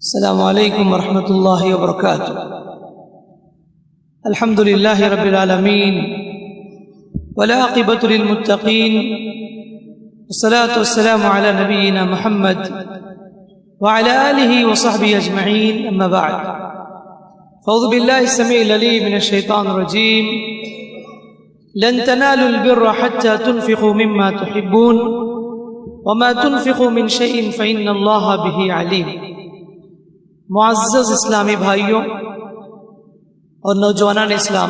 السلام علیکم ورحمۃ اللہ وبرکاتہ۔ الحمد للہ رب العالمین والعاقبۃ للمتقین والصلاة والسلام علی نبینا محمد وعلى آلہ وصحبہ اجمعین، اما بعد فاعوذ باللہ السمیع العلیم من الشیطان الرجیم۔ لن تنالوا البر حتى تنفقوا مما تحبون وما تنفقوا من شيء فإن اللہ به علیم۔ معزز اسلامی بھائیوں اور نوجوانان اسلام،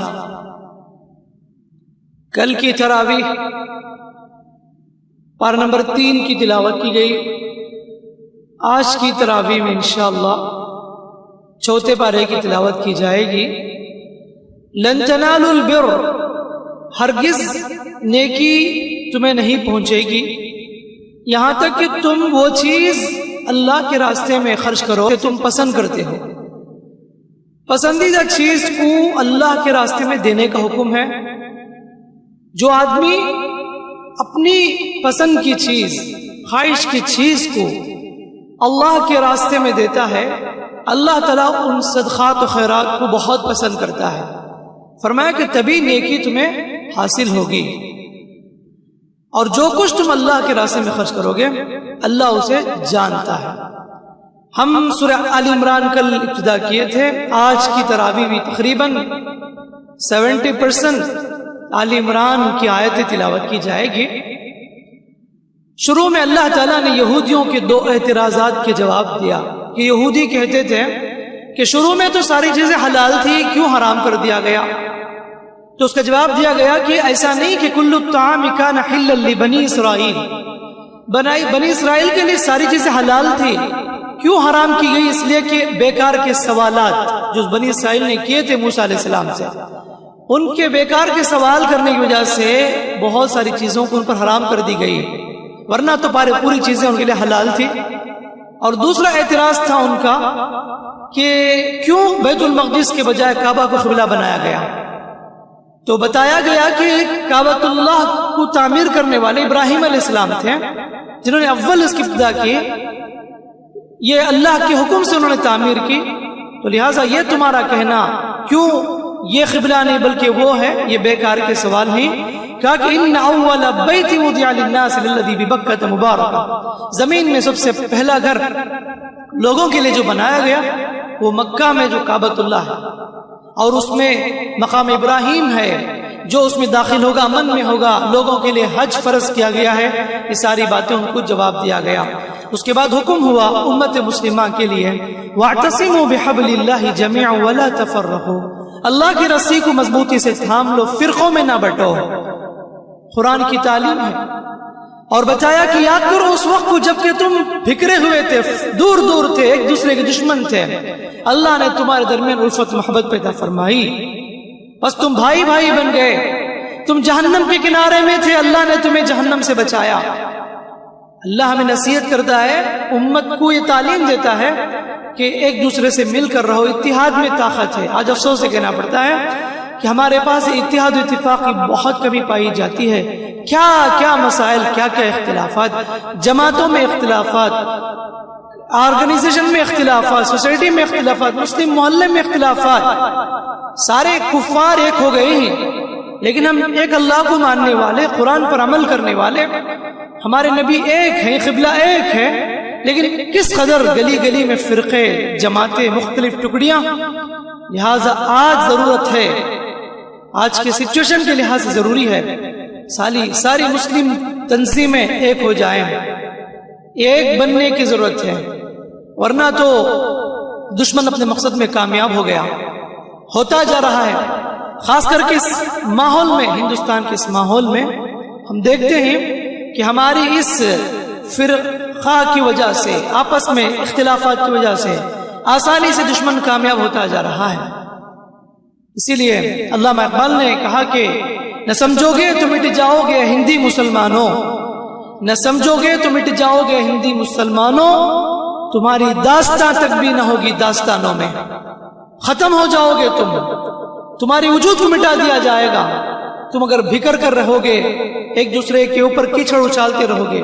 کل کی تراویح پارہ نمبر 3 کی تلاوت کی گئی۔ آج کی تراویح میں انشاءاللہ چوتھے پارے کی تلاوت کی جائے گی۔ لن تنالوا البر، ہرگز نیکی تمہیں نہیں پہنچے گی یہاں تک کہ تم وہ چیز اللہ کے راستے میں خرچ کرو کہ تم پسند کرتے ہو۔ پسندیدہ چیز کو اللہ کے راستے میں دینے کا حکم ہے۔ جو آدمی اپنی پسند کی چیز، خواہش کی چیز کو اللہ کے راستے میں دیتا ہے، اللہ تعالیٰ ان صدقات و خیرات کو بہت پسند کرتا ہے۔ فرمایا کہ تبھی نیکی تمہیں حاصل ہوگی، اور جو کچھ تم اللہ کے راستے میں خرچ کرو گے اللہ اسے جانتا ہے۔ ہم سورہ آل عمران کل ابتدا کیے تھے۔ آج کی تراویح بھی تقریباً 70% آل عمران کی آیت تلاوت کی جائے گی۔ شروع میں اللہ تعالیٰ نے یہودیوں کے 2 اعتراضات کے جواب دیا کہ یہودی کہتے تھے کہ شروع میں تو ساری چیزیں حلال تھی، کیوں حرام کر دیا گیا؟ تو اس کا جواب دیا گیا کہ ایسا نہیں کہ کل الطعام کان حلا لبنی اسرائیل، بنی اسرائیل کے لیے ساری چیزیں حلال تھی، کیوں حرام کی گئی؟ اس لیے کہ بیکار کے سوالات جو بنی اسرائیل نے کیے تھے موسیٰ علیہ السلام سے، ان کے بیکار کے سوال کرنے کی وجہ سے بہت ساری چیزوں کو ان پر حرام کر دی گئی، ورنہ تو پوری چیزیں ان کے لیے حلال تھی۔ اور دوسرا اعتراض تھا ان کا کہ کیوں بیت المقدس کے بجائے کعبہ کو قبلہ بنایا گیا؟ تو بتایا گیا کہ کعبۃ اللہ کو تعمیر کرنے والے ابراہیم علیہ السلام تھے، جنہوں نے اول اس کی ابتدا کی، یہ اللہ کے حکم سے انہوں نے تعمیر کی، تو لہٰذا یہ تمہارا کہنا کیوں یہ قبلہ نہیں بلکہ وہ ہے، یہ بیکار کے سوال ہی۔ کہا کہ ان اول بیت وضع للناس للذی ببکۃ مبارکہ، زمین میں سب سے پہلا گھر لوگوں کے لیے جو بنایا گیا وہ مکہ میں جو کعبۃ اللہ ہے، اور اس میں مقام ابراہیم ہے، جو اس میں داخل ہوگا امن میں ہوگا، لوگوں کے لیے حج فرض کیا گیا ہے، یہ ساری باتیں ان کو جواب دیا گیا۔ اس کے بعد حکم ہوا امت مسلمہ کے لیے وَاعْتَصِمُوا بِحَبْلِ اللَّهِ جَمِيعًا وَلَا تَفَرَّقُوا، اللہ کی رسی کو مضبوطی سے تھام لو، فرقوں میں نہ بٹو۔ قرآن کی تعلیم ہے، اور بتایا کہ یاد کرو اس وقت کو جب کہ تم بکھرے ہوئے تھے، دور دور تھے، ایک دوسرے کے دشمن تھے، اللہ نے تمہارے درمیان الفت محبت پیدا فرمائی، بس تم بھائی بھائی بن گئے۔ تم جہنم کے کنارے میں تھے، اللہ نے تمہیں جہنم سے بچایا۔ اللہ ہمیں نصیحت کرتا ہے، امت کو یہ تعلیم دیتا ہے کہ ایک دوسرے سے مل کر رہو، اتحاد میں طاقت ہے۔ آج افسوس سے کہنا پڑتا ہے کہ ہمارے پاس اتحاد و اتفاق کی بہت کمی پائی جاتی ہے۔ کیا کیا مسائل، کیا کیا اختلافات، جماعتوں میں اختلافات، آرگنائزیشن میں اختلافات، سوسائٹی میں اختلافات، مسلم محلے میں اختلافات، سارے کفار ایک ہو گئے ہیں، لیکن ہم ایک اللہ کو ماننے والے، قرآن پر عمل کرنے والے، ہمارے نبی ایک ہیں، قبلہ ایک ہے، لیکن کس قدر گلی گلی میں فرقے، جماعتیں، مختلف ٹکڑیاں۔ لہٰذا آج ضرورت ہے، آج کے سچویشن کے لحاظ سے ضروری ہے ساری مسلم تنظیمیں ایک ہو جائیں، ایک بننے کی ضرورت ہے، ورنہ تو دشمن اپنے مقصد میں کامیاب ہو گیا، ہوتا جا رہا ہے۔ خاص کر کے اس ماحول میں، ہندوستان کے اس ماحول میں ہم دیکھتے ہیں کہ ہماری اس فرقہ کی وجہ سے، آپس میں اختلافات کی وجہ سے آسانی سے دشمن کامیاب ہوتا جا رہا ہے۔ اسی لیے علامہ اقبال نے کہا کہ نہ سمجھو گے تو مٹ جاؤ گے ہندی مسلمانوں، نہ سمجھو گے تو مٹ جاؤ گے ہندی مسلمانوں، تمہاری داستان تک بھی نہ ہوگی داستانوں میں، ختم ہو جاؤ گے تمہاری وجود کو مٹا دیا جائے گا تم اگر بھکر کر رہو گے، ایک دوسرے کے اوپر کیچڑ اچھالتے رہو گے۔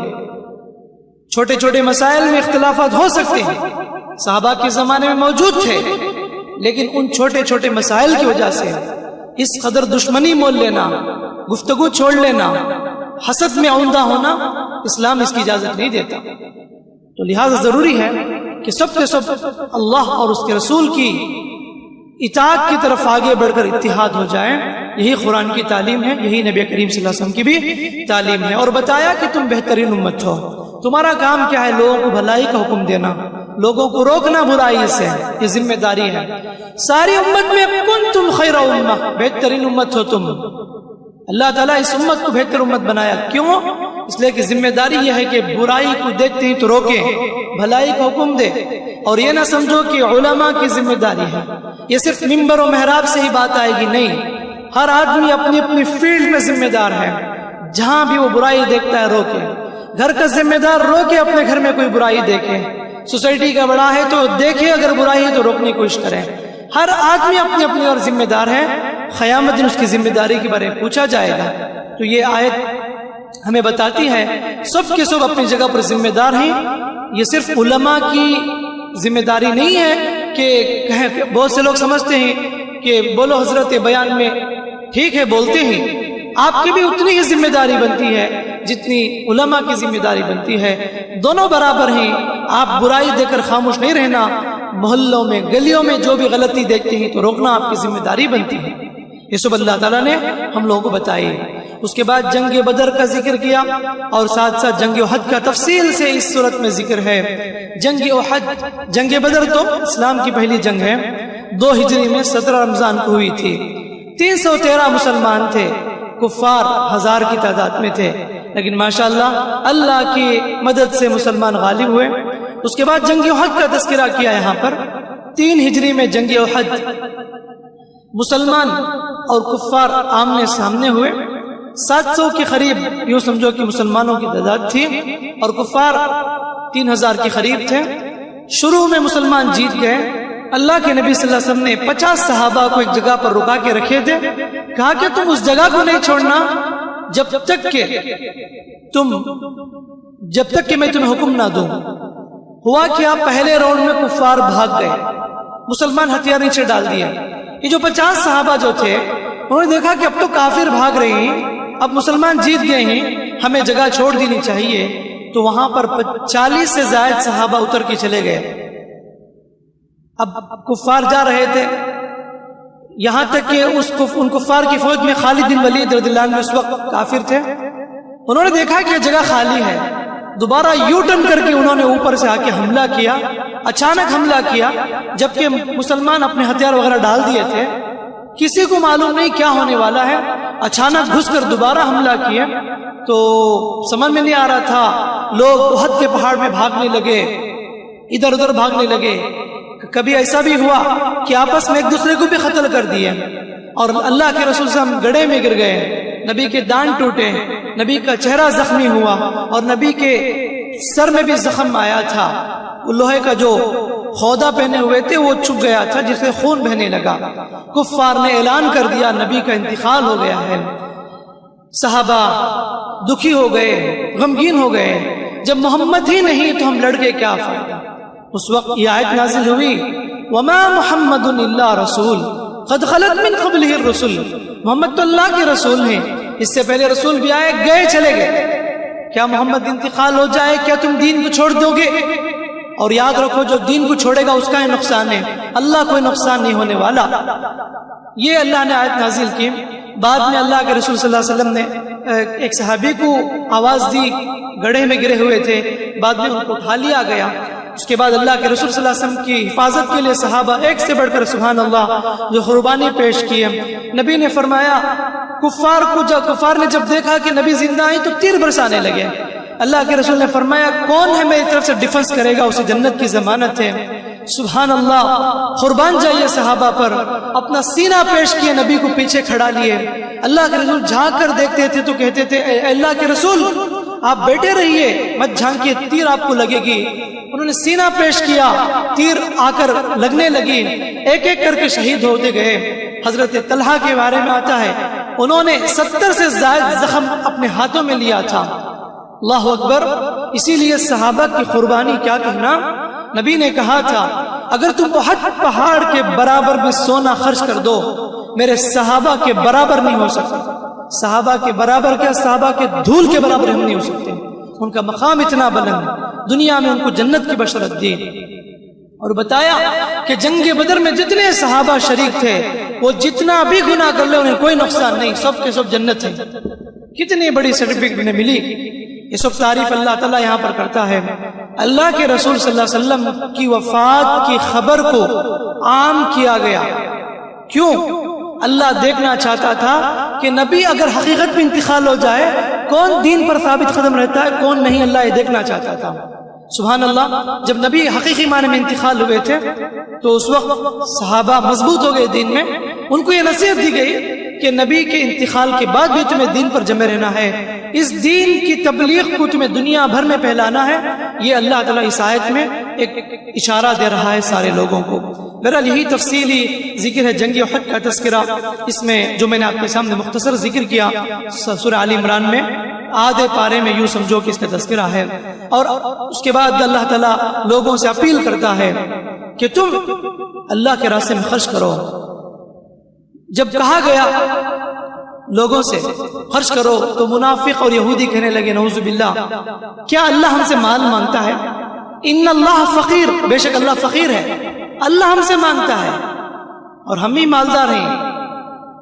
چھوٹے چھوٹے مسائل میں اختلافات ہو سکتے ہیں، صحابہ کے زمانے میں موجود تھے، لیکن ان چھوٹے چھوٹے مسائل کی وجہ سے اس قدر دشمنی مول لینا، گفتگو چھوڑ لینا، حسد میں عمدہ ہونا، اسلام اس کی اجازت نہیں دیتا۔ تو لہٰذا ضروری ہے کہ سب کے سب اللہ اور اس کے رسول کی اطاعت کی طرف آگے بڑھ کر اتحاد ہو جائیں۔ یہی قرآن کی تعلیم ہے، یہی نبی کریم صلی اللہ علیہ وسلم کی بھی تعلیم ہے۔ اور بتایا کہ تم بہترین امت ہو، تمہارا کام کیا ہے؟ لوگوں کو بھلائی کا حکم دینا، لوگوں کو روکنا برائی سے، یہ ذمہ داری ہے۔ ساری امت میں کنتم خیر امہ، بہترین امت ہو تم۔ اللہ تعالیٰ اس امت کو بہتر امت بنایا، کیوں؟ اس لیے کہ ذمہ داری یہ ہے کہ برائی کو دیکھتے ہی تو روکیں، بھلائی کا حکم دے۔ اور یہ نہ سمجھو کہ علماء کی ذمہ داری ہے، یہ صرف منبر و محراب سے ہی بات آئے گی، نہیں، ہر آدمی اپنی اپنی فیلڈ میں ذمہ دار ہے۔ جہاں بھی وہ برائی دیکھتا ہے روکے، گھر کا ذمہ دار روکے اپنے گھر میں کوئی برائی دیکھے، سوسائٹی کا بڑا ہے تو دیکھے اگر برائی ہے تو روکنے کی کوشش کریں۔ ہر آدمی اپنی اپنی اور ذمہ دار ہے، قیامت دن اس کی ذمہ داری کے بارے میں پوچھا جائے گا۔ تو یہ آیت ہمیں بتاتی ہے سب کے سب اپنی جگہ پر ذمہ دار ہیں۔ یہ صرف علماء کی ذمہ داری نہیں ہے کہ بہت سے لوگ سمجھتے ہیں کہ بولو حضرت بیان میں، ٹھیک ہے بولتے ہیں، آپ کی بھی اتنی ہی ذمہ داری بنتی ہے جتنی علماء کی ذمہ داری بنتی ہے، دونوں برابر ہیں۔ آپ برائی دے کر خاموش نہیں رہنا، محلوں میں گلیوں میں جو بھی غلطی دیکھتے ہیں تو روکنا آپ کی ذمہ داری بنتی ہے۔ یہ سب اللہ تعالیٰ نے ہم لوگوں کو بتائی۔ اس کے بعد جنگ بدر کا ذکر کیا اور ساتھ ساتھ جنگ احد کا تفصیل سے اس صورت میں ذکر ہے۔ جنگ احد، جنگ بدر تو اسلام کی پہلی جنگ ہے، 2 ہجری میں 17 رمضان کو ہوئی تھی۔ 313 مسلمان تھے، کفار 1000 کی تعداد میں تھے، لیکن ماشاءاللہ اللہ کی مدد سے مسلمان غالب ہوئے۔ اس کے بعد جنگ احد کا تذکرہ کیا یہاں پر۔ 3 ہجری میں جنگ احد، مسلمان اور کفار آمنے سامنے ہوئے۔ 700 کے قریب یوں سمجھو کہ مسلمانوں کی تعداد تھی اور کفار 3000 کے قریب تھے۔ شروع میں مسلمان جیت گئے۔ اللہ کے نبی صلی اللہ علیہ وسلم نے 50 صحابہ کو ایک جگہ پر رکا کے رکھے تھے، کہا کہ تم اس جگہ کو نہیں چھوڑنا جب تک کہ میں تمہیں حکم نہ دوں۔ ہوا کیا؟ پہلے راؤنڈ میں کفار بھاگ گئے، مسلمان ہتھیار نیچے ڈال دیے۔ یہ جو 50 صحابہ جو تھے انہوں نے دیکھا کہ اب تو کافر بھاگ رہے ہیں، اب مسلمان جیت گئے ہیں، ہمیں جگہ چھوڑ دینی چاہیے۔ تو وہاں پر 40 سے زائد صحابہ اتر کے چلے گئے۔ اب کفار جا رہے تھے، یہاں تک کہ ان کفار کی فوج میں خالد بن ولید رضی اللہ عنہ اس وقت کافر تھے۔ انہوں نے دیکھا کہ جگہ خالی ہے، دوبارہ یو ٹرن کر کے انہوں نے اوپر سے آ کے حملہ کیا، اچانک حملہ کیا، جبکہ مسلمان اپنے ہتھیار وغیرہ ڈال دیے تھے، کسی کو معلوم نہیں کیا ہونے والا ہے، اچانک گھس کر دوبارہ حملہ کیا۔ تو سمجھ میں نہیں آ رہا تھا، لوگ احد کے پہاڑ میں بھاگنے لگے، ادھر ادھر بھاگنے لگے۔ کبھی ایسا بھی ہوا کہ آپس میں ایک دوسرے کو بھی قتل کر دیے، اور اللہ کے رسول صلی اللہ علیہ وسلم گڑھے میں گر گئے، نبی کے دان ٹوٹے، نبی کا چہرہ زخمی ہوا، اور نبی کے سر میں بھی زخم آیا تھا۔ وہ لوہے کا جو خودہ پہنے ہوئے تھے وہ چھپ گیا تھا جس سے خون بہنے لگا۔ کفار نے اعلان کر دیا نبی کا انتقال ہو گیا ہے۔ صحابہ دکھی ہو گئے، غمگین ہو گئے، جب محمد ہی نہیں تو ہم لڑ کے کیا فائدہ۔ اس وقت یہ آیت نازل ہوئی، وما محمد الا رسول قد خلت من قبلہ الرسل، محمد تو اللہ کے رسول ہیں، اس سے پہلے رسول بھی آئے گئے چلے گئے۔ کیا محمد انتقال ہو جائے کیا تم دین کو چھوڑ دو گے؟ اور یاد رکھو جو دین کو چھوڑے گا اس کا ہی نقصان ہے، اللہ کوئی نقصان نہیں ہونے والا۔ یہ اللہ نے آیت نازل کی۔ بعد میں اللہ کے رسول صلی اللہ علیہ وسلم نے ایک صحابی کو آواز دی، گڑھے میں گرے ہوئے تھے، بعد میں ان کو اٹھا لیا گیا۔ اس کے بعد اللہ کے رسول صلی اللہ علیہ وسلم کی حفاظت کے لیے صحابہ ایک سے بڑھ کر سبحان اللہ جو قربانی پیش کی ہے۔ نبی نے فرمایا کفار نے جب دیکھا کہ نبی زندہ ہیں تو تیر برسانے لگے۔ اللہ کے رسول نے فرمایا کون ہے میری طرف سے ڈیفنس کرے گا، اسے جنت کی ضمانت ہے۔ سبحان اللہ، قربان جائیے صحابہ پر، اپنا سینہ پیش کیے، نبی کو پیچھے کھڑا لیے۔ اللہ کے رسول جھانک کر دیکھتے تھے تو کہتے تھے اے اللہ کے رسول آپ بیٹھے رہیے، مت جھانکیے، تیر آپ کو لگے گی۔ انہوں نے سینہ پیش کیا، تیر آ کر لگنے لگی، ایک ایک کر کے شہید ہوتے گئے۔ حضرت طلحہ کے بارے میں آتا ہے انہوں نے 70 سے زائد زخم اپنے ہاتھوں میں لیا تھا۔ اللہ اکبر۔ اسی لیے صحابہ کی قربانی کیا کہنا، نبی نے کہا تھا اگر تم احد پہاڑ کے برابر میں سونا خرچ کر دو میرے صحابہ کے برابر نہیں ہو سکتا. صحابہ کے برابر کیا، صحابہ کے دھول کے برابر ہم نہیں ہو سکتے. ان کا مقام اتنا بلند، دنیا میں ان کو جنت کی بشارت دی. اور بتایا کہ جنگ بدر میں جتنے صحابہ شریک تھے وہ جتنا بھی گناہ کر لے انہیں کوئی نقصان نہیں، سب کے سب جنت ہیں. کتنی بڑی سرٹیفکیٹ انہیں ملی. یہ سب تعریف اللہ تعالیٰ یہاں پر کرتا ہے. اللہ کے رسول صلی اللہ علیہ وسلم کی وفات کی خبر کو عام کیا گیا. کیوں؟ اللہ دیکھنا چاہتا تھا کہ نبی اگر حقیقت میں انتقال ہو جائے کون دین پر ثابت قدم رہتا ہے کون نہیں. اللہ یہ دیکھنا چاہتا تھا. سبحان اللہ. جب نبی حقیقی معنی میں انتقال ہوئے تھے تو اس وقت صحابہ مضبوط ہو گئے دین میں. ان کو یہ نصیحت دی گئی کہ نبی کے انتقال کے بعد بھی تمہیں دین پر جمے رہنا ہے، اس دین کی تبلیغ کو تمہیں دنیا بھر میں پھیلانا ہے. یہ اللہ تعالیٰ اس آیت میں ایک اشارہ دے رہا ہے سارے لوگوں کو. بہرحال یہی تفصیلی ذکر ہے جنگ احد کا تذکرہ. اس میں جو میں نے آپ کے سامنے مختصر ذکر کیا سورہ آل عمران میں آدھے پارے میں یوں سمجھو کہ اس کا تذکرہ ہے. اور اس کے بعد اللہ تعالیٰ لوگوں سے اپیل کرتا ہے کہ تم اللہ کے راستے میں خرچ کرو. جب کہا گیا لوگوں سے خرچ کرو تو منافق اور یہودی کہنے لگے نعوذ باللہ کیا اللہ ہم سے مال مانگتا ہے؟ ان اللہ فقیر، بے شک اللہ فقیر ہے، اللہ ہم سے مانگتا ہے اور ہم ہی مالدار ہیں.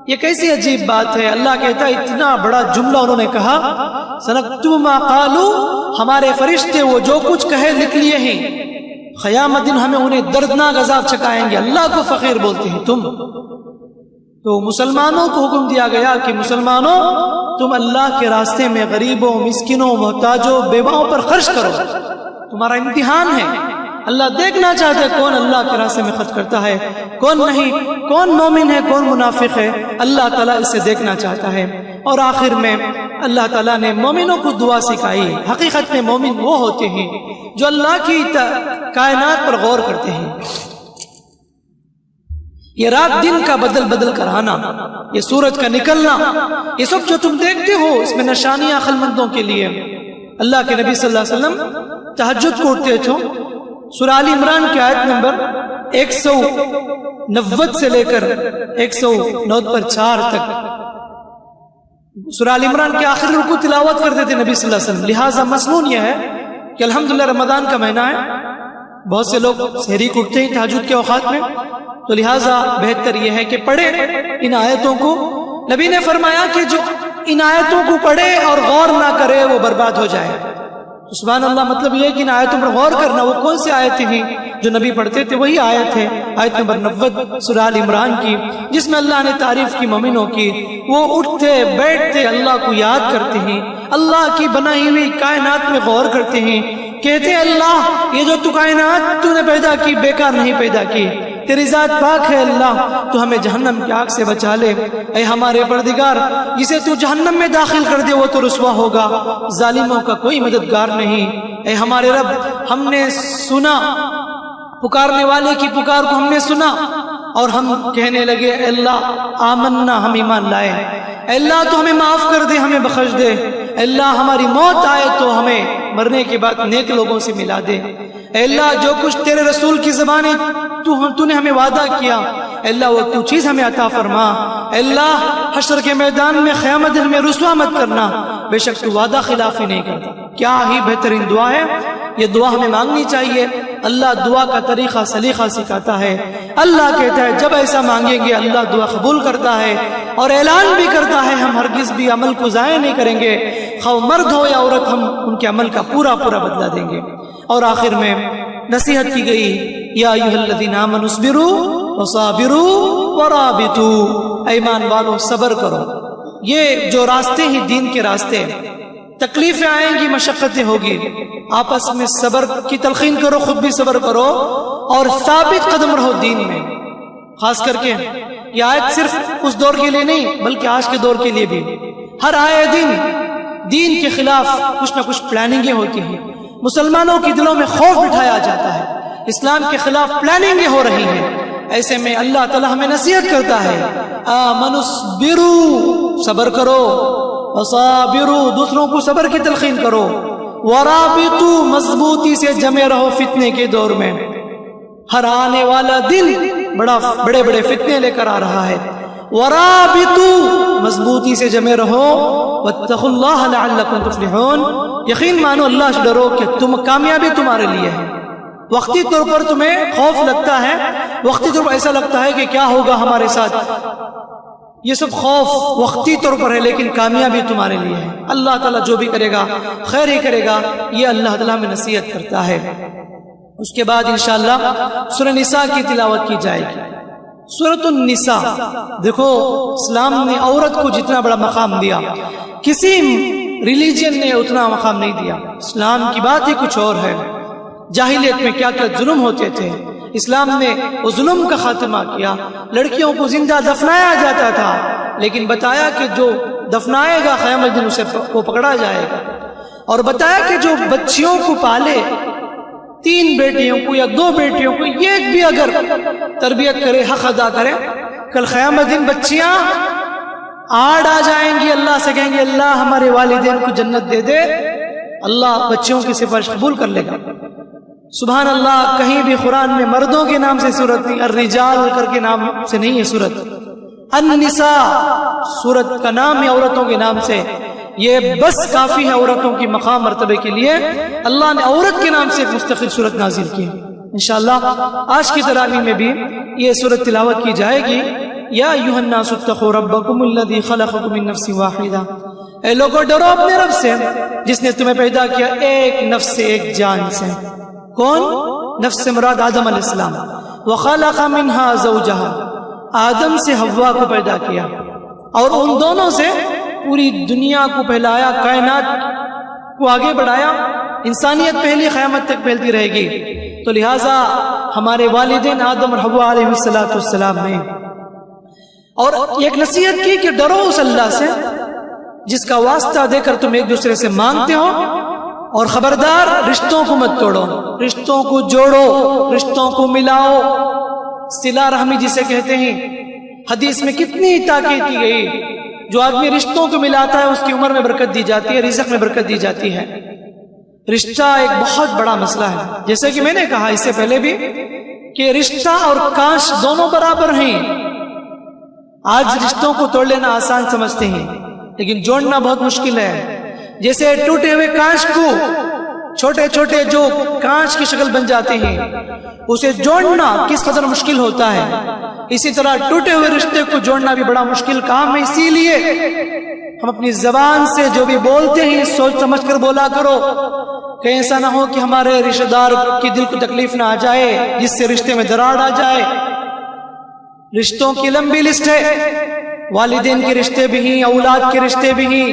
یہ کیسی عجیب بات ہے. اللہ کہتا ہے اتنا بڑا جملہ انہوں نے کہا سنکتب ما قالوا، ہمارے فرشتے وہ جو کچھ کہے لکھ لیے ہیں. قیامت دن ہمیں انہیں دردناک عذاب چکائیں گے. اللہ کو فقیر بولتے ہیں تم. تو مسلمانوں کو حکم دیا گیا کہ مسلمانوں تم اللہ کے راستے میں غریبوں، مسکینوں، محتاجوں، بیواؤں پر خرچ کرو. تمہارا امتحان ہے. اللہ دیکھنا چاہتا ہے کون اللہ کے راستے میں خرچ کرتا ہے کون نہیں، کون مومن ہے کون منافق ہے. اللہ تعالیٰ اسے دیکھنا چاہتا ہے. اور آخر میں اللہ تعالیٰ نے مومنوں کو دعا سکھائی. حقیقت میں مومن وہ ہوتے ہیں جو اللہ کی کائنات پر غور کرتے ہیں. یہ رات دن کا بدل کر آنا، یہ سورج کا نکلنا، یہ سب جو تم دیکھتے ہو اس میں نشانیاں عقل مندوں کے لیے. اللہ کے نبی صلی اللہ علیہ وسلم تہجد کو اٹھتے تھے. سورہ آل عمران کی آیت نمبر 190 سے لے کر 194 تک سورہ آل عمران کے آخری رکوع تلاوت کرتے تھے نبی صلی اللہ علیہ وسلم. لہٰذا مصنون یہ ہے کہ الحمدللہ رمضان کا مہینہ ہے، بہت سے لوگ سحری کو اٹھتے ہیں تہجد کے اوقات میں، تو لہٰذا بہتر یہ ہے کہ پڑھے ان آیتوں کو. نبی نے فرمایا کہ جو ان آیتوں کو پڑھے اور غور نہ کرے وہ برباد ہو جائے. سبحان اللہ. مطلب یہ ہے کہ ان آیتوں پر غور کرنا. وہ کون سی آیتیں ہیں جو نبی پڑھتے تھے؟ وہی آیت ہے آیت نمبر 90 سورہ آل عمران کی، جس میں اللہ نے تعریف کی مومنوں کی. وہ اٹھتے بیٹھتے اللہ کو یاد کرتے ہیں، اللہ کی بنائی ہوئی کائنات میں غور کرتے ہیں. کہتے ہیں اللہ یہ جو تو کائنات تو نے پیدا کی بیکار نہیں پیدا کی، تیری ذات پاک ہے اللہ، تو ہمیں جہنم کی آگ سے بچا لے. اے ہمارے پروردگار جسے تو جہنم میں داخل کر دے وہ تو رسوا ہوگا، ظالموں کا کوئی مددگار نہیں. اے ہمارے رب ہم نے سنا پکارنے والے کی پکار کو، ہم نے سنا اور ہم کہنے لگے اے اللہ آمنا، ہم ایمان لائے. اے اللہ تو ہمیں معاف کر دے، ہمیں بخش دے. اے اللہ ہماری موت آئے تو ہمیں مرنے کے بعد نیک لوگوں سے ملا دے. اے اللہ جو کچھ تیرے رسول کی زبانیں تو نے ہمیں وعدہ کیا اے اللہ وہ تو چیز ہمیں عطا فرما. اے اللہ حشر کے میدان میں قیامت دن میں رسوا مت کرنا، بے شک تو وعدہ خلافی نہیں کرتا. کیا ہی بہترین دعا ہے. یہ دعا ہمیں مانگنی چاہیے. اللہ دعا کا طریقہ سلیقہ سکھاتا ہے. اللہ کہتا ہے جب ایسا مانگیں گے اللہ دعا قبول کرتا ہے اور اعلان بھی کرتا ہے ہم ہرگز بھی عمل کو ضائع نہیں کریں گے، خواہ مرد ہو یا عورت، ہم ان کے عمل کا پورا بدلہ دیں گے. اور آخر میں نصیحت کی گئی یا ایھا الذین آمنوا اصبروا وصابروا ورابطوا، ایمان والو صبر کرو. یہ جو راستے ہیں دین کے راستے، تکلیفیں آئیں گی، مشقتیں ہوگی، آپس میں صبر کی تلقین کرو، خود بھی صبر کرو اور ثابت قدم رہو دین میں. خاص کر کے یہ آیت صرف اس دور کے لیے نہیں بلکہ آج کے دور کے لیے بھی. ہر آئے دن دین کے خلاف کچھ نہ کچھ پلاننگیں ہوتی ہیں. مسلمانوں کے دلوں میں خوف بٹھایا جاتا ہے، اسلام کے خلاف پلاننگیں ہو رہی ہیں. ایسے میں اللہ تعالی ہمیں نصیحت کرتا ہے آمنوا اصبروا، صبر کرو، وصابروا، دوسروں کو صبر کی تلقین کرو، ورابطو مضبوطی سے جمے رہو فتنے کے دور میں، ہر آنے والا دن بڑے بڑے فتنے لے کر آ رہا ہے۔ ورابطو مضبوطی سے جمے رہو، واتقوا اللہ لعلکم تفلحون، یقین مانو اللہ سے ڈرو کہ کامیابی تمہارے لیے ہے۔ وقتی طور پر تمہیں خوف لگتا ہے، وقتی طور پر ایسا لگتا ہے کہ کیا ہوگا ہمارے ساتھ، یہ سب خوف وقتی طور پر ہے، لیکن کامیابی تمہارے لیے ہے۔ اللہ تعالیٰ جو بھی کرے گا خیر ہی کرے گا، یہ اللہ تعالیٰ میں نصیحت کرتا ہے۔ اس کے بعد انشاءاللہ سورہ نساء کی تلاوت کی جائے گی۔ سورۃ النساء، دیکھو اسلام نے عورت کو جتنا بڑا مقام دیا، کسی ریلیجن نے اتنا مقام نہیں دیا۔ اسلام کی بات ہی کچھ اور ہے۔ جاہلیت میں کیا کیا ظلم ہوتے تھے، اسلام نے وہ ظلم کا خاتمہ کیا۔ لڑکیوں کو زندہ دفنایا جاتا تھا، لیکن بتایا کہ جو دفنائے گا قیامت دن اسے وہ پکڑا جائے گا، اور بتایا کہ جو بچیوں کو پالے، 3 بیٹیوں کو یا 2 بیٹیوں کو، ایک بھی اگر تربیت کرے، حق ادا کرے، کل قیامت دن بچیاں آڑ آ جائیں گی، اللہ سے کہیں گے اللہ ہمارے والدین کو جنت دے دے، اللہ بچیوں کی سفارش قبول کر لے گا۔ سبحان اللہ، کہیں بھی قرآن میں مردوں کے نام سے صورت نہیں، الرجال کر کے نام سے نہیں ہے صورت، النساء صورت کا نام ہے عورتوں کے نام سے، یہ بس کافی ہے عورتوں کی مقام مرتبے کے لیے۔ اللہ نے عورت کے نام سے ایک مستقل صورت نازل کی۔ انشاءاللہ آج کی تراویح میں بھی یہ صورت تلاوت کی جائے گی۔ یا ایھا الناس اتقوا ربکم الذی خلقکم من نفس واحدہ، اے لوگو ڈرو اپنے رب سے جس نے تمہیں پیدا کیا ایک نفس سے، ایک جان سے۔ کون؟ نفس سے مراد آدم علیہ السلام۔ وخلق منها زوجها، آدم سے حوا کو پیدا کیا، اور ان دونوں سے پوری دنیا کو پھیلایا، کائنات کو آگے بڑھایا، انسانیت پہلی قیامت تک پھیلتی رہے گی۔ تو لہٰذا ہمارے والدین آدم اور حوا علیہ السلام نے اور ایک نصیحت کی کہ ڈرو اس اللہ سے جس کا واسطہ دے کر تم ایک دوسرے سے مانگتے ہو، اور خبردار رشتوں کو مت توڑو، رشتوں کو جوڑو، رشتوں کو ملاؤ، صلہ رحمی جسے کہتے ہیں۔ حدیث میں کتنی تاکید کی گئی، جو آدمی رشتوں کو ملاتا ہے اس کی عمر میں برکت دی جاتی ہے، رزق میں برکت دی جاتی ہے۔ رشتہ ایک بہت بڑا مسئلہ ہے، جیسے کہ میں نے کہا اس سے پہلے بھی کہ رشتہ اور کاش دونوں برابر ہیں۔ آج رشتوں کو توڑ لینا آسان سمجھتے ہیں، لیکن جوڑنا بہت مشکل ہے۔ جیسے ٹوٹے ہوئے کانچ کو چھوٹے چھوٹے جو کانچ کی شکل بن جاتے ہیں، اسے جوڑنا کس قدر مشکل ہوتا ہے، اسی طرح ٹوٹے ہوئے رشتے کو جوڑنا بھی بڑا مشکل کام ہے۔ اسی لیے ہم اپنی زبان سے جو بھی بولتے ہیں سوچ سمجھ کر بولا کرو، کہ ایسا نہ ہو کہ ہمارے رشتہ دار کی دل کو تکلیف نہ آ جائے، جس سے رشتے میں دراڑ آ جائے۔ رشتوں کی لمبی لسٹ ہے، والدین کے رشتے بھی ہیں، اولاد کے رشتے بھی ہیں،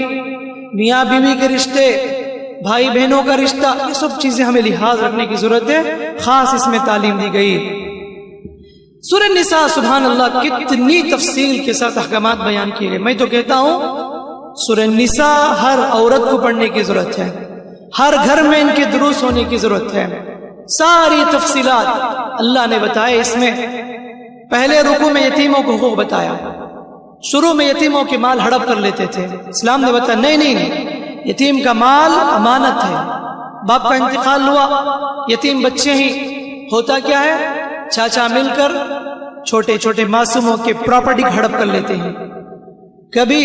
میاں بیوی کے رشتے، بھائی بہنوں کا رشتہ، یہ سب چیزیں ہمیں لحاظ رکھنے کی ضرورت ہے، خاص اس میں تعلیم دی گئی۔ سورہ نساء سبحان اللہ کتنی تفصیل کے ساتھ احکامات بیان کیے گئے۔ میں تو کہتا ہوں سورہ نساء ہر عورت کو پڑھنے کی ضرورت ہے، ہر گھر میں ان کے دروس ہونے کی ضرورت ہے۔ ساری تفصیلات اللہ نے بتائے اس میں۔ پہلے رکوع میں یتیموں کو حقوق بتایا، شروع میں یتیموں کے مال ہڑپ کر لیتے تھے، اسلام نے بتایا نہیں، یتیم کا مال امانت ہے، باپ کا انتقال ہوا، یتیم بچے ہی، ہوتا کیا ہے چاچا مل کر چھوٹے چھوٹے معصوموں کے پراپرٹی ہڑپ کر لیتے ہیں، کبھی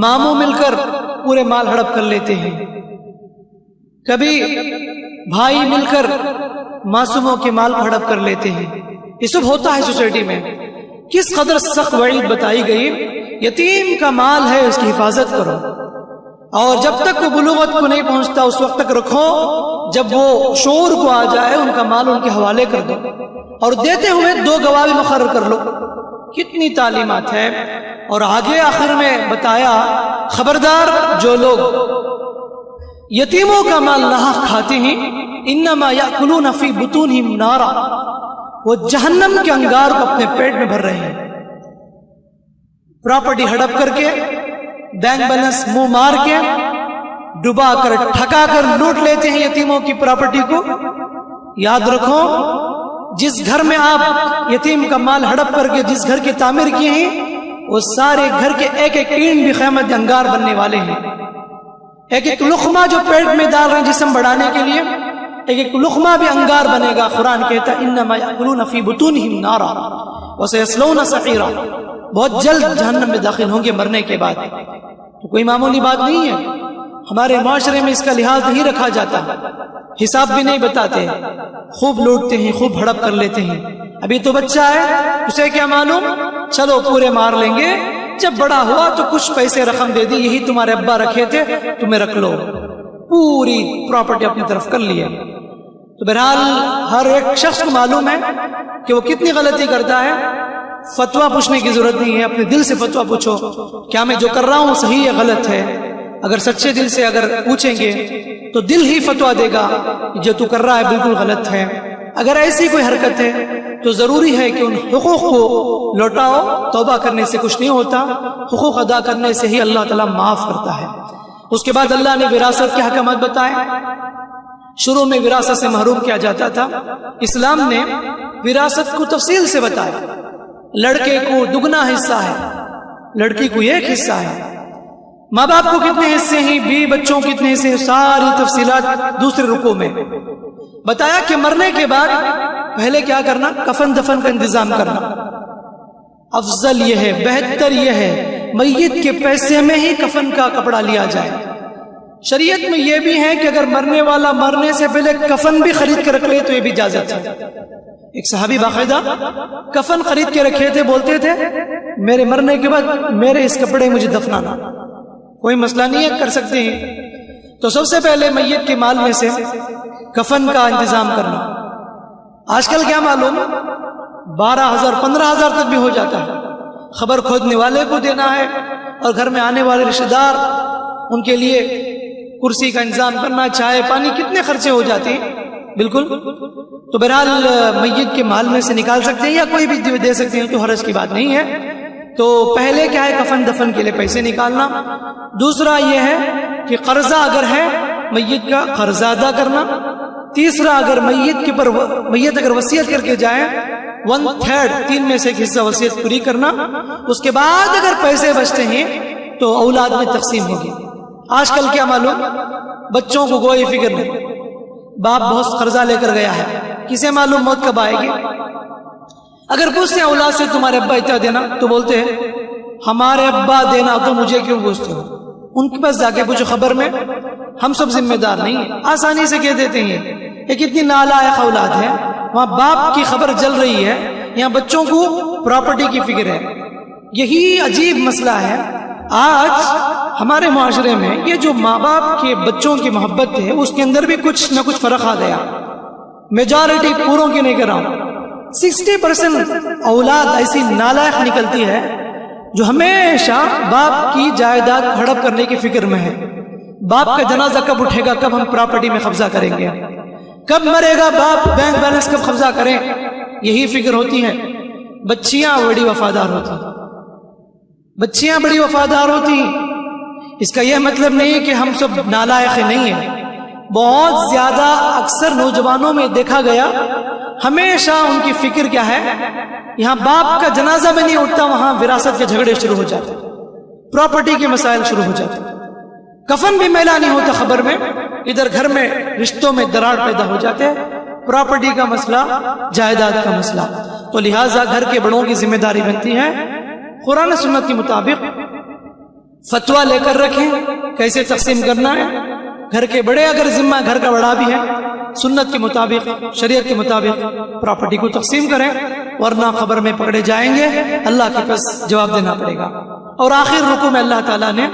ماموں مل کر پورے مال ہڑپ کر لیتے ہیں، کبھی بھائی مل کر معصوموں کے مال کو ہڑپ کر لیتے ہیں۔ یہ سب ہوتا ہے سوسائٹی میں۔ کس قدر سخت وعید بتائی گئی، یتیم کا مال ہے اس کی حفاظت کرو، اور جب تک وہ بلوغت کو نہیں پہنچتا اس وقت تک رکھو، جب وہ شعور کو آ جائے ان کا مال ان کے حوالے کر دو، اور دیتے ہوئے 2 گواہ بھی مقرر کر لو۔ کتنی تعلیمات ہے۔ اور آگے آخر میں بتایا خبردار جو لوگ یتیموں کا مال ناحق کھاتے ہیں، انما یاکلون فی بطونہم نارا، وہ جہنم کے انگار کو اپنے پیٹ میں بھر رہے ہیں۔ پراپرٹی ہڑپ کر کے، بینک بیلنس منہ مار کے، ڈبا کر ٹھکا کر لوٹ لیتے ہیں یتیموں کی پراپرٹی کو۔ یاد رکھو جس گھر میں آپ یتیم کا مال ہڑپ کر کے جس گھر کی تعمیر کیے ہیں، وہ سارے گھر کے ایک ایک اینٹ بھی قیامت انگار بننے والے ہیں۔ ایک ایک لقمہ جو پیٹ میں ڈال رہے ہیں جسم بڑھانے کے لیے، ایک ایک لقمہ بھی انگار بنے گا. قرآن کہتا ہے انما یاکلون فی بطونہم نارا وسیصلون سعیرا، بہت جلد جہنم میں داخل ہوں گے مرنے کے بعد. تو کوئی معمولی بات نہیں ہے. ہمارے معاشرے میں اس کا لحاظ نہیں رکھا جاتا، حساب بھی نہیں بتاتے، خوب لوٹتے ہیں، خوب ہڑپ کر لیتے ہیں. ابھی تو بچہ ہے، اسے کیا معلوم، چلو پورے مار لیں گے، جب بڑا ہوا تو کچھ پیسے رقم دے دی، یہی تمہارے ابا رکھے تھے تمہیں رکھ لو، پوری پراپرٹی اپنی طرف کر لیے. تو بہرحال ہر ایک شخص کو معلوم ہے کہ وہ کتنی غلطی کرتا ہے. فتویٰ پوچھنے کی ضرورت نہیں ہے، اپنے دل سے فتویٰ پوچھو، کیا میں جو کر رہا ہوں صحیح ہے غلط ہے. اگر سچے دل سے اگر پوچھیں گے تو دل ہی فتویٰ دے گا جو تو کر رہا ہے بالکل غلط ہے. اگر ایسی کوئی حرکت ہے تو ضروری ہے کہ ان حقوق کو لوٹاؤ. توبہ کرنے سے کچھ نہیں ہوتا، حقوق ادا کرنے سے ہی اللہ تعالیٰ معاف کرتا ہے. اس کے بعد اللہ نے وراثت کے احکامات بتائے. شروع میں وراثت سے محروم کیا جاتا تھا، اسلام نے وراثت کو تفصیل سے بتایا. لڑکے کو دگنا حصہ ہے، لڑکی کو ایک حصہ ہے. ماں باپ کو کتنے حصے ہیں، بیوی بچوں کو کتنے حصے ہیں، ساری تفصیلات دوسرے رکوع میں بتایا. کہ مرنے کے بعد پہلے کیا کرنا، کفن دفن کا انتظام کرنا. افضل یہ ہے، بہتر یہ ہے میت کے پیسے میں ہی کفن کا کپڑا لیا جائے. شریعت میں یہ بھی ہے کہ اگر مرنے والا مرنے سے پہلے کفن بھی خرید کے رکھ لے تو یہ بھی اجازت ہے. ایک صحابی باقاعدہ کفن خرید کے رکھے تھے، بولتے تھے میرے مرنے کے بعد میرے اس کپڑے مجھے دفنانا، کوئی مسئلہ نہیں ہے، کر سکتے ہیں. تو سب سے پہلے میت کے مال میں سے کفن کا انتظام کرنا. آج کل کیا معلوم 12,000 15,000 تک بھی ہو جاتا ہے. خبر کھودنے والے کو دینا ہے اور گھر میں آنے والے رشتہ دار، ان کے لیے کرسی کا انتظام کرنا، چائے پانی، کتنے خرچے ہو جاتے ہیں. بالکل. تو بہرحال میت کے مال میں سے نکال سکتے ہیں یا کوئی بھی دے سکتے ہیں، تو حرج کی بات نہیں ہے. تو پہلے کیا ہے، کفن دفن کے لیے پیسے نکالنا. دوسرا یہ ہے کہ قرضہ اگر ہے میت کا، قرضہ ادا کرنا. تیسرا اگر میت اگر وصیت کر کے جائے 1/3 3 میں سے ایک حصہ وصیت پوری کرنا. اس کے بعد اگر پیسے بچتے ہیں تو اولاد میں تقسیم ہوگی. آج کل کیا معلوم، بچوں کو کوئی فکر نہیں، باپ بہت قرضہ لے کر گیا ہے، کسے معلوم موت کب آئے گی. اگر پوچھتے ہیں اولاد سے تمہارے ابا اتنا دینا، تو بولتے ہیں ہمارے ابا دینا تو مجھے کیوں پوچھتے ہو، ان کے پاس جا کے پوچھو خبر میں، ہم سب ذمہ دار نہیں ہیں. آسانی سے کہہ دیتے ہیں. یہ کتنی نالائق اولاد ہے، وہاں باپ کی خبر جل رہی ہے، یہاں بچوں کو پراپرٹی کی فکر ہے. یہی عجیب مسئلہ ہے. آج ہمارے معاشرے میں یہ جو ماں باپ کے بچوں کی محبت ہے، اس کے اندر بھی کچھ نہ کچھ فرق آ گیا. میجارٹی پوروں کی نہیں کر رہا ہوں، 60% اولاد ایسی نالائق نکلتی ہے جو ہمیشہ باپ کی جائیداد ہڑپ کرنے کی فکر میں ہے. باپ کا جنازہ کب اٹھے گا، کب ہم پراپرٹی میں قبضہ کریں گے، کب مرے گا باپ، بینک بیلنس کب قبضہ کریں، یہی فکر ہوتی ہے. بچیاں بڑی وفادار ہوتی ہیں، بچیاں بڑی وفادار ہوتی ہیں. اس کا یہ مطلب نہیں کہ ہم سب نالائق نہیں ہیں. بہت زیادہ اکثر نوجوانوں میں دیکھا گیا ہمیشہ ان کی فکر کیا ہے، یہاں باپ کا جنازہ بھی نہیں اٹھتا، وہاں وراثت کے جھگڑے شروع ہو جاتے، پراپرٹی کے مسائل شروع ہو جاتے. کفن بھی میلا نہیں ہوتا خبر میں، ادھر گھر میں رشتوں میں دراڑ پیدا ہو جاتے، پراپرٹی کا مسئلہ، جائیداد کا مسئلہ. تو لہٰذا گھر کے بڑوں کی ذمہ داری بنتی ہے قرآن سنت کے مطابق فتویٰ لے کر رکھیں کیسے تقسیم کرنا ہے. گھر کے بڑے اگر ذمہ گھر کا بڑا بھی ہے، سنت کے مطابق، شریعت کے مطابق پراپرٹی کو تقسیم کریں، ورنہ خبر میں پکڑے جائیں گے، اللہ کے پاس جواب دینا پڑے گا. اور آخر رکوع میں اللہ تعالیٰ نے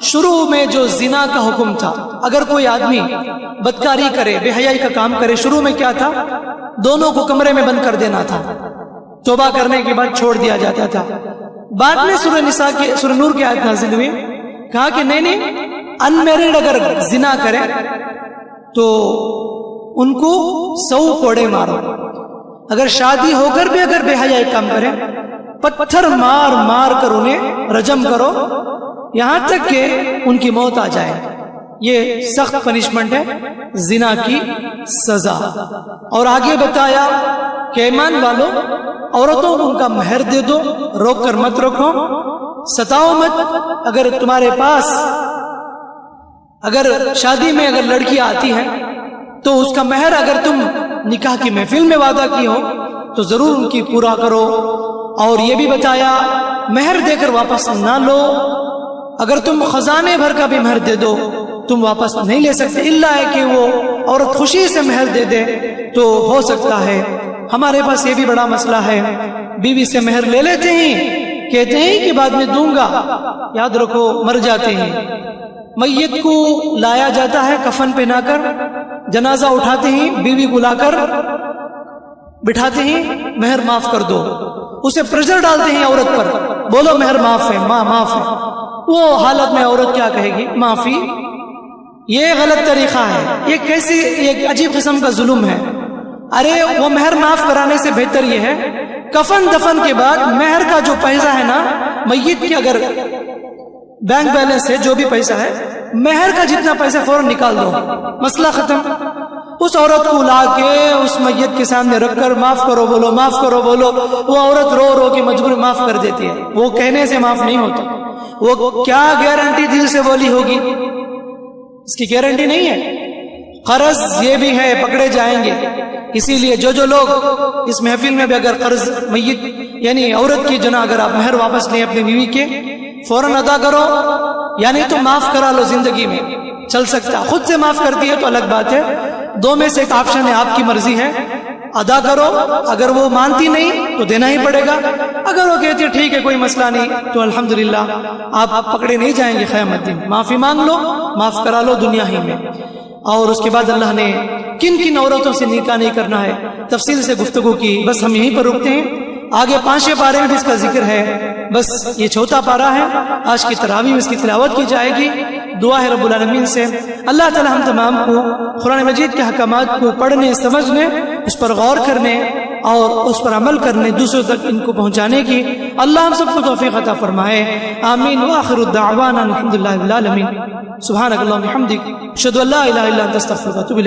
شروع میں جو زنا کا حکم تھا، اگر کوئی آدمی بدکاری کرے، بے حیائی کا کام کرے، شروع میں کیا تھا، دونوں کو کمرے میں بند کر دینا تھا، توبہ کرنے کے بعد چھوڑ دیا جاتا تھا. بعد میں سورہ نور کی آیت نازل ہوئی، کہا کہ نہیں انمیرڈ اگر زنا کرے تو ان کو 100 کوڑے مارو. اگر شادی ہو کر بھی اگر بے حیائی کام کرے، پتھر مار مار کر انہیں رجم کرو یہاں تک کہ ان کی موت آ جائے. یہ سخت پنشمنٹ ہے زنا کی سزا. اور آگے بتایا کہ ایمان والو، عورتوں کو ان کا مہر دے دو، روک کر مت رکھو، ستاؤ مت. اگر تمہارے پاس اگر شادی میں اگر لڑکی آتی ہے تو اس کا مہر اگر تم نکاح کی محفل میں وعدہ کی ہو تو ضرور ان کی پورا کرو. اور یہ بھی بتایا مہر دے کر واپس نہ لو. اگر تم خزانے بھر کا بھی مہر دے دو تم واپس نہیں لے سکتے، الا ہے کہ وہ عورت خوشی سے مہر دے دے تو ہو سکتا ہے. ہمارے پاس یہ بھی بڑا مسئلہ ہے، بیوی سے مہر لے لیتے ہیں، کہتے ہیں کہ بعد میں دوں گا، یاد رکھو مر جاتے ہیں. میت کو لایا جاتا ہے کفن پہنا کر، جنازہ اٹھاتے ہیں، بیوی کو لا کر بٹھاتے ہیں، مہر معاف کر دو. اسے پریشر ڈالتے ہیں عورت پر، بولو مہر معاف ہے، ماں معاف ہے. وہ حالت میں عورت کیا کہے گی؟ معافی. یہ غلط طریقہ ہے، یہ کیسی ایک عجیب قسم کا ظلم ہے. ارے وہ مہر معاف کرانے سے بہتر یہ ہے کفن دفن کے بعد مہر کا جو پیسہ ہے نا، میت کی اگر بینک بیلنس ہے جو بھی پیسہ ہے، مہر کا جتنا پیسہ فوراً نکال دو، مسئلہ ختم. اس عورت کو لا کے اس میت کے سامنے رکھ کر معاف کرو بولو، معاف کرو بولو. وہ عورت رو رو کے مجبور معاف کر دیتی ہے. وہ کہنے سے معاف نہیں ہوتا. وہ کیا گارنٹی دل سے بولی ہوگی؟ اس کی گارنٹی نہیں ہے. قرض یہ بھی ہے، پکڑے جائیں گے. اسی لیے جو لوگ اس محفل میں بھی اگر قرض میت یعنی عورت کی جنا اگر آپ مہر واپس لیں اپنی بیوی کے، فوراً ادا کرو، یعنی تو معاف کرا لو. زندگی میں چل سکتا، خود سے معاف کرتی ہے تو الگ بات ہے. دو میں سے ایک آپشن ہے، آپ کی مرضی ہے، ادا کرو. اگر وہ مانتی نہیں تو دینا ہی پڑے گا. اگر وہ کہتی ہے ٹھیک ہے کوئی مسئلہ نہیں تو الحمدللہ آپ پکڑے نہیں جائیں گے قیامت دن. معافی مانگ لو، معاف کرا لو دنیا ہی میں. اور اس کے بعد اللہ نے کن کن عورتوں سے نکاح نہیں کرنا ہے تفصیل سے گفتگو کی. بس ہم یہیں پر رکتے ہیں. آگے 5 پارے میں بھی اس کا ذکر ہے. بس یہ 4 پارہ ہے. آج کی تراویح میں اس کی تلاوت کی جائے گی. دعا ہے رب العالمین سے اللہ تعالی ہم تمام کو قرآن مجید کے احکامات کو پڑھنے، سمجھنے، اس پر غور کرنے اور اس پر عمل کرنے، دوسروں تک ان کو پہنچانے کی اللہ ہم سب کو توفیق عطا فرمائے. آمین. وآخر الدعوانا الحمدللہ رب العالمین. سبحانک اللہم وبحمدک، اشہد ان لا الہ الا انت، استغفرک واتوب الیک.